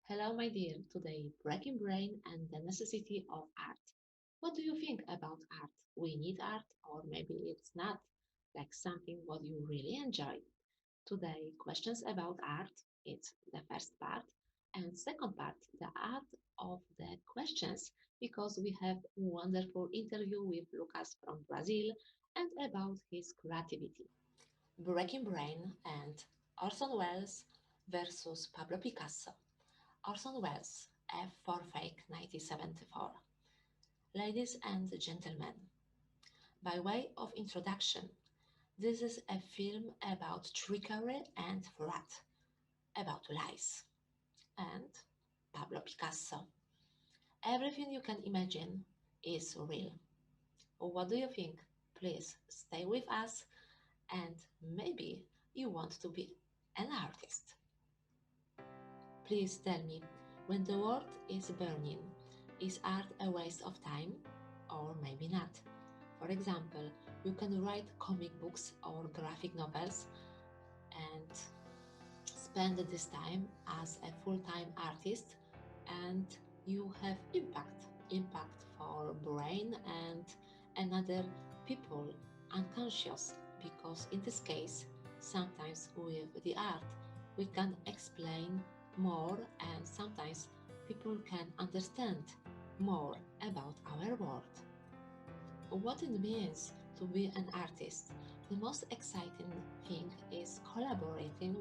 Hello, my dear. Today, breaking brain and the necessity of art. What do you think about art? We need art, or maybe it's not like something what you really enjoy. Today, questions about art. It's the first part, and second part, the art of the questions, because we have wonderful interview with Lucas from Brazil and about his creativity. Breaking brain and Orson Welles versus Pablo Picasso. Orson Welles, F for Fake 1974. Ladies and gentlemen, by way of introduction, this is a film about trickery and fraud, about lies, and Pablo Picasso. Everything you can imagine is real. What do you think? Please stay with us and maybe you want to be an artist. Please tell me, when the world is burning, is art a waste of time? Or maybe not. For example, you can write comic books or graphic novels and spend this time as a full-time artist and you have impact for brain and another people unconscious, because in this case sometimes with the art we can explain more and sometimes people can understand more about our world. What it means to be an artist. The most exciting thing is collaborating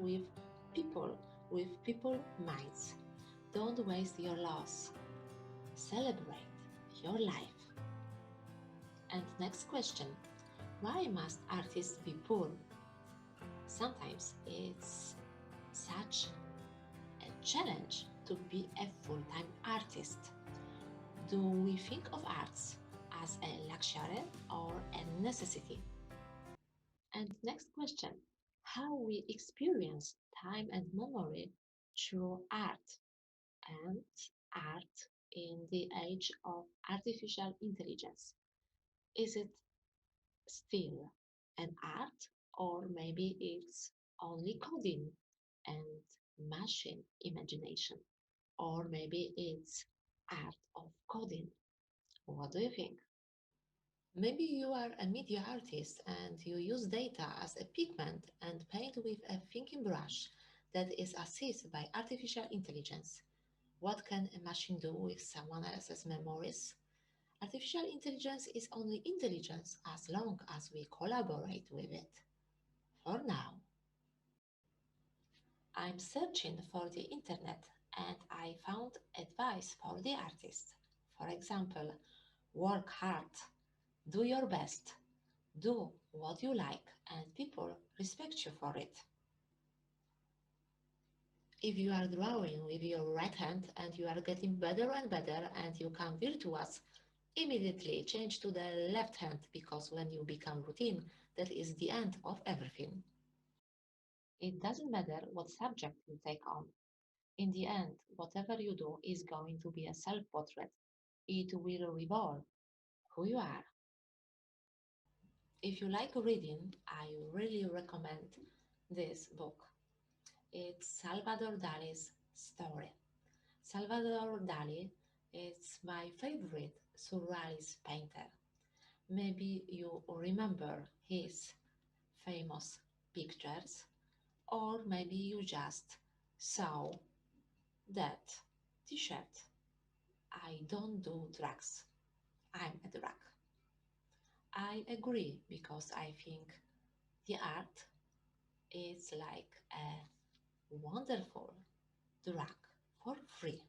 people, with people minds. Don't waste your loss. Celebrate your life. And next question. Why must artists be poor? Sometimes it's such a challenge to be a full-time artist. Do we think of arts as a luxury or a necessity? And next question, how we experience time and memory through art, and art in the age of artificial intelligence. Is it still an art, or maybe it's only coding and machine imagination, or maybe it's art of coding? What do you think? Maybe you are a media artist and you use data as a pigment and paint with a thinking brush that is assisted by artificial intelligence. What can a machine do with someone else's memories? Artificial intelligence is only intelligence as long as we collaborate with it. For now, I'm searching for the internet and I found advice for the artist. For example, work hard, do your best, do what you like, and people respect you for it. If you are drawing with your right hand and you are getting better and better and you become virtuous, immediately change to the left hand, because when you become routine, that is the end of everything. It doesn't matter what subject you take on. In the end, whatever you do is going to be a self-portrait. It will revolve who you are. If you like reading, I really recommend this book. It's Salvador Dali's story. Salvador Dali is my favorite surrealist painter. Maybe you remember his famous pictures, or maybe you just saw that t-shirt. I don't do drugs. I'm a drug. I agree, because I think the art is like a wonderful drug for free.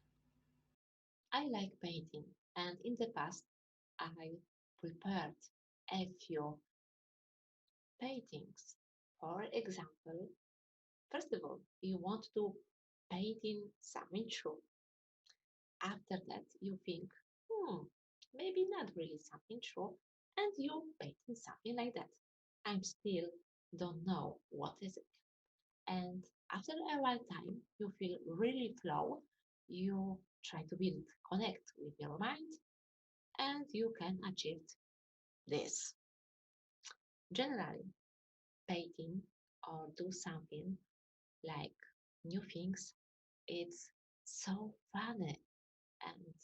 I like painting, and in the past I prepared a few paintings. For example, first of all, you want to painting something true. After that, you think, maybe not really something true, and you painting something like that. I'm still don't know what is it. And after a while time, you feel really flow. You try to build connect with your mind, and you can achieve this. Generally, painting or do something like new things, it's So funny. And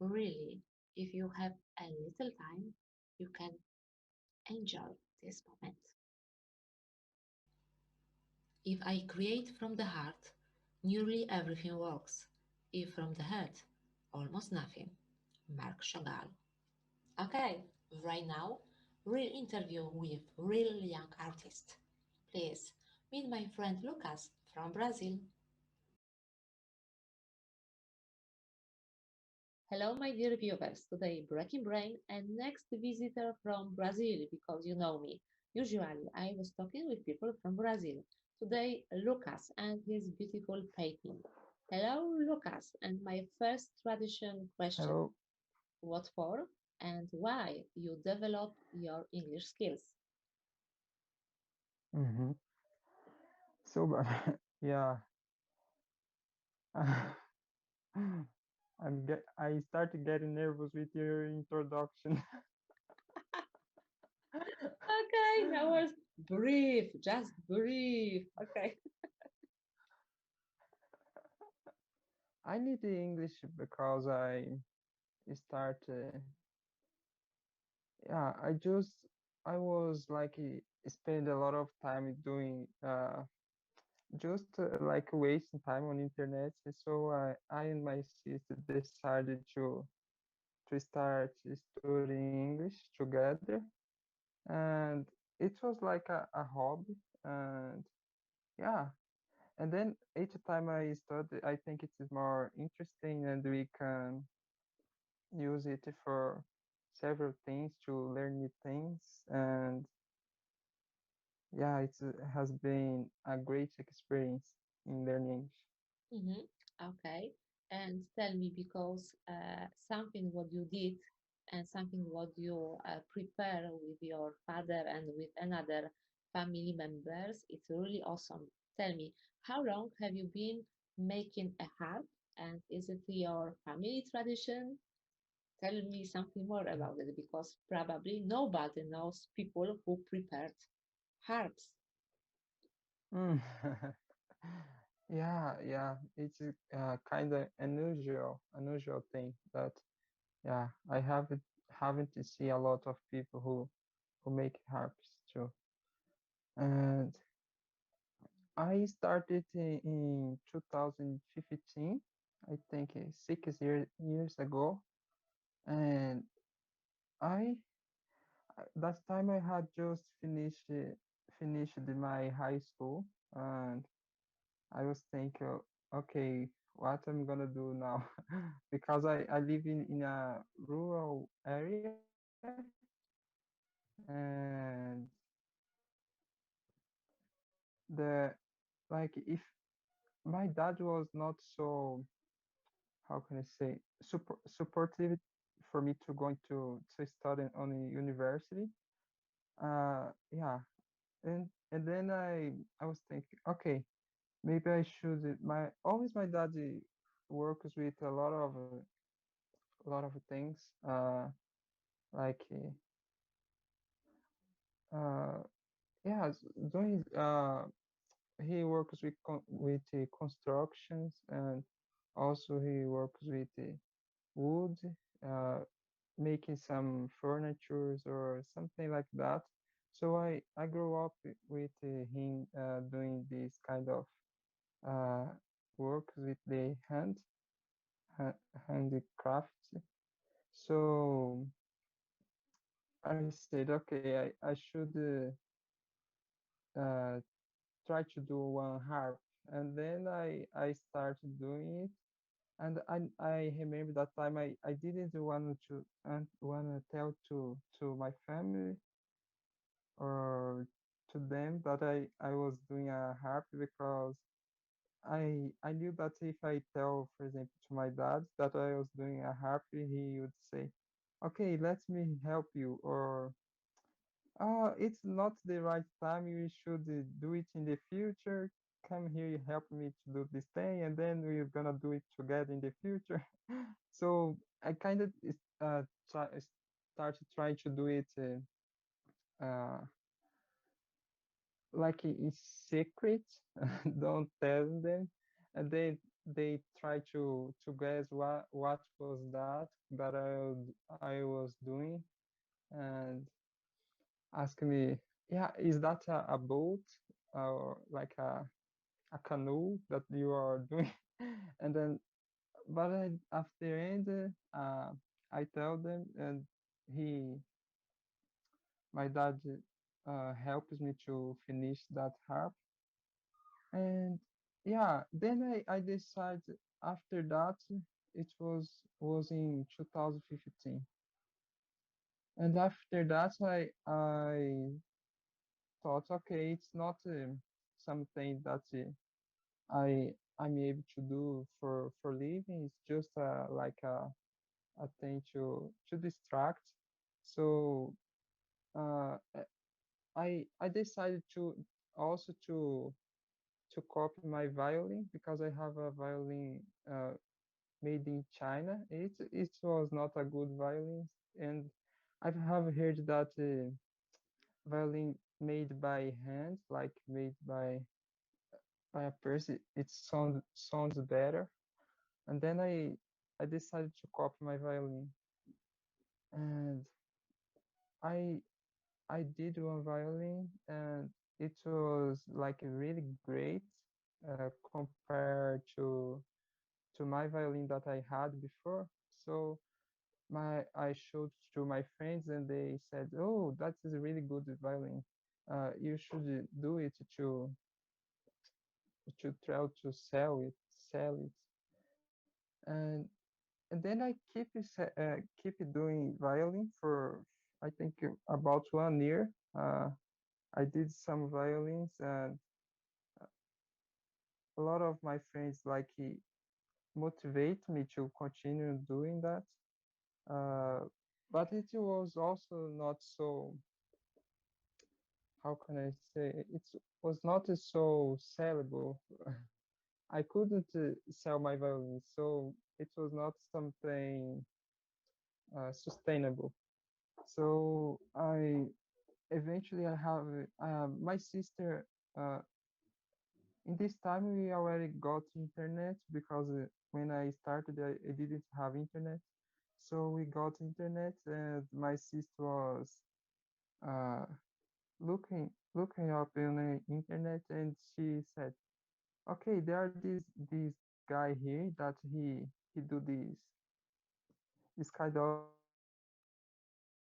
really, if you have a little time, you can enjoy this moment. If I create from the heart, nearly everything works. If from the head, almost nothing. Mark Chagall. Okay, right now, real interview with real young artist. Please meet my friend Lucas from Brazil. Hello, my dear viewers. Today, Breaking Brain and next visitor from Brazil because you know me. Usually, I was talking with people from Brazil. Today, Lucas and his beautiful painting. Hello, Lucas. And my first tradition question: Hello. what for and why you develop your English skills? hmm So, yeah, I started getting nervous with your introduction. Okay, now was brief, just brief. Okay. I need the English because start. Yeah, I was like spend a lot of time doing just like wasting time on internet. So I and my sister decided to start studying English together, and it was like a hobby. And yeah, and then each time I study, I think it is more interesting, and we can use it for several things to learn new things. And yeah, it has been a great experience in learning. Mm-hmm. Okay. And tell me because something what you did and something what you prepare with your father and with another family members, it's really awesome. Tell me, how long have you been making a harp? And is it your family tradition? Tell me something more about it because probably nobody knows people who prepared harps. Mm. Yeah, it's a kind of unusual thing that yeah, I haven't see a lot of people who make harps too. And I started in 2015, I think 6 years ago, and I that time I had just finished my high school, and I was thinking, okay, what I'm gonna do now? Because I live in a rural area, and the like if my dad was not so, how can I say, supportive for me to going to study on a university. Yeah, and then I was thinking, okay, maybe I should. My dad works with a lot of things, like uh, yeah, doing he works with constructions, and also he works with wood, uh, making some furnitures or something like that. So I grew up with him doing this kind of uh, work with the handicrafts. So I said, okay, I should try to do one harp, and then I started doing it. And I remember that time I didn't want to tell to my family or to them that I was doing a harp, because I knew that if I tell, for example, to my dad that I was doing a harp, he would say, okay, let me help you, or it's not the right time. You should do it in the future. Come here, you help me to do this thing, and then we're gonna do it together in the future. So I kind of uh, try, started trying to do it like in secret, don't tell them. And then they try to guess what was that I was doing, and ask me, yeah, is that a boat or like a canoe that you are doing? And then, but after end, I tell them, and he, my dad, helps me to finish that harp. And yeah, then I decided after that, it was in 2015. And after that, I thought, okay, it's not something that I'm able to do for living. It's just like a thing to distract. So uh, I decided to also to copy my violin, because I have a violin made in China. It was not a good violin, and I have heard that violin made by hand, like made by a person, it sounds better. And then I decided to copy my violin, and I I did one violin, and it was like really great compared to my violin that I had before. So my I showed to my friends, and they said, "Oh, that is a really good violin. You should do it to try to sell it." And and then I keep doing violin for, I think, about 1 year. I did some violins, and a lot of my friends like motivate me to continue doing that. Uh, but it was also not so, how can I say, it was not so sellable. I couldn't sell my violins, so it was not something sustainable. So I eventually I have my sister. In this time, we already got internet, because when I started, I didn't have internet. So we got internet, and my sister was uh, looking up on the internet, and she said, "Okay, there are this guy here that he do this kind of live."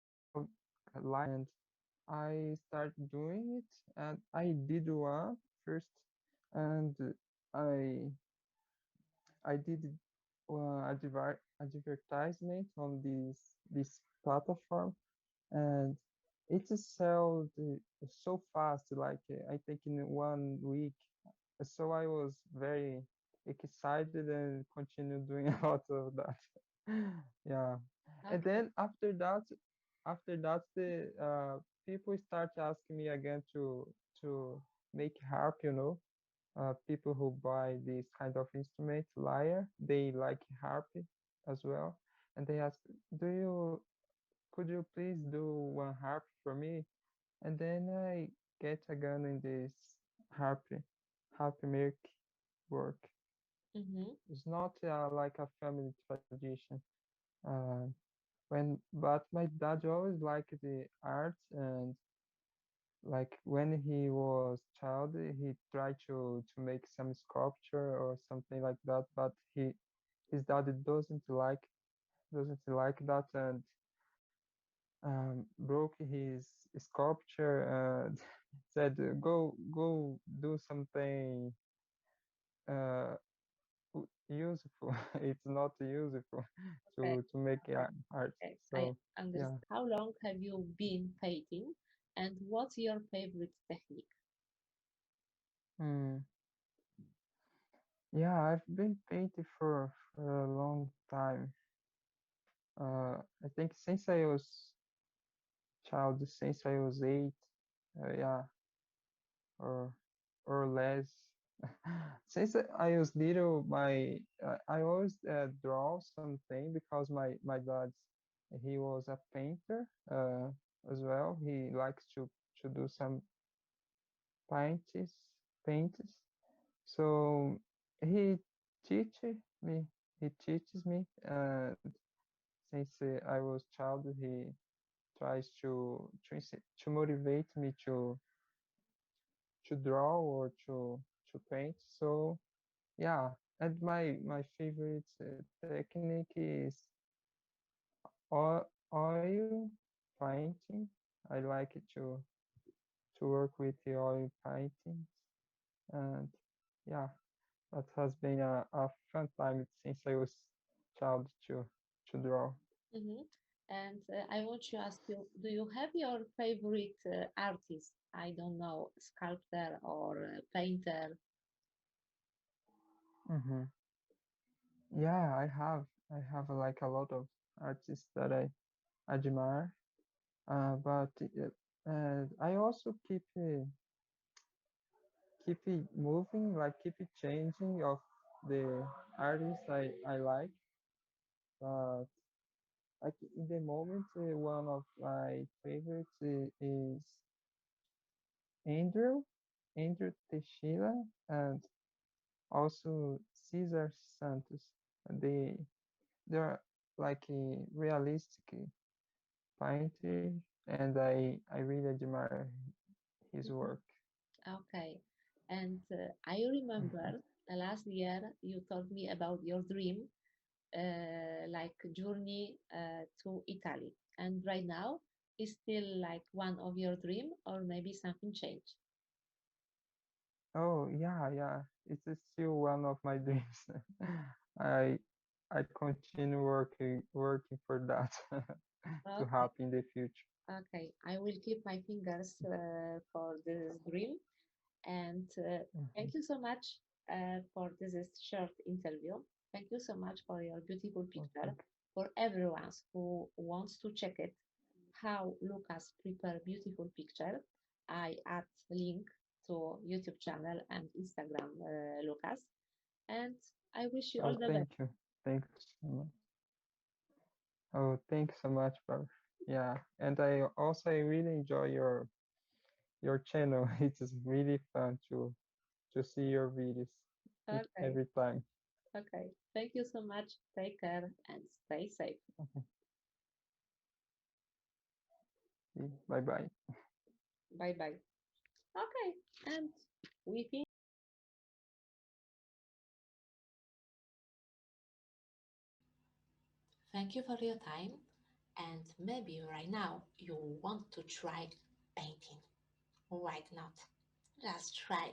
And I started doing it, and I did one first, and I I did advertisement on this platform, and it is sold so fast, like I think in 1 week. So I was very excited and continued doing a lot of that. Yeah, and Okay. then after that the people start asking me again to make harp, people who buy this kind of instrument, lyre, they like harp as well, and they ask, do you could you please do one harp for me? And then I get a gun in this harp make work. Mm-hmm. It's not like a family tradition. uh, but my dad always liked the art, and like when he was child, he tried to make some sculpture or something like that, but his dad doesn't like that, and broke his sculpture, and said, go do something uh useful. It's not useful Okay. to make Okay. art. Okay. I So understand. yeah. How long have you been painting, and what's your favorite technique? Hmm. Yeah, I've been painting for a long time. I think since I was child, since I was 8, yeah, or less. Since I was little, I always draw something, because my dad, he was a painter as well. He likes to do some paints paints. So he teach me. He teaches me, and since I was child, he tries to motivate me to draw or to paint. So yeah, and my favorite technique is oil painting. I like it to work with the oil paintings, and yeah, that has been a fun time since I was child to draw. Mm-hmm. And I want to ask you, do you have your favorite artist? I don't know, sculptor or painter? Hmm. Yeah, I have like a lot of artists that I admire, but I also keep it moving, like keep it changing of the artists I like. But like in the moment, one of my favorites is Andrew, Andrew Teixeira, and also Cesar Santos. They they're like a realistic painter, and I really admire his Mhm. work. Okay. And I remember last year you told me about your dream, like journey to Italy. And right now, is still like one of your dream, or maybe something changed. Oh yeah, yeah. It's still one of my dreams. I I continue working for that to Okay. happen in the future. Okay. I will keep my fingers for this dream. And Mhm. thank you so much for this short interview. Thank you so much for your beautiful Oh, picture. thank For everyone who wants to check it, how Lucas prepare beautiful picture, I add link to YouTube channel and Instagram Lucas. And I wish you oh, all the best. thank you. Thanks so much. Oh, thanks so much, bro. Yeah, and I really enjoy your channel. It is really fun to see your videos Okay, every time. okay. Thank you so much. Take care and stay safe. Bye bye. Bye bye. Okay, and we finish. Thank you for your time. And maybe right now you want to try painting. Why not? Just try.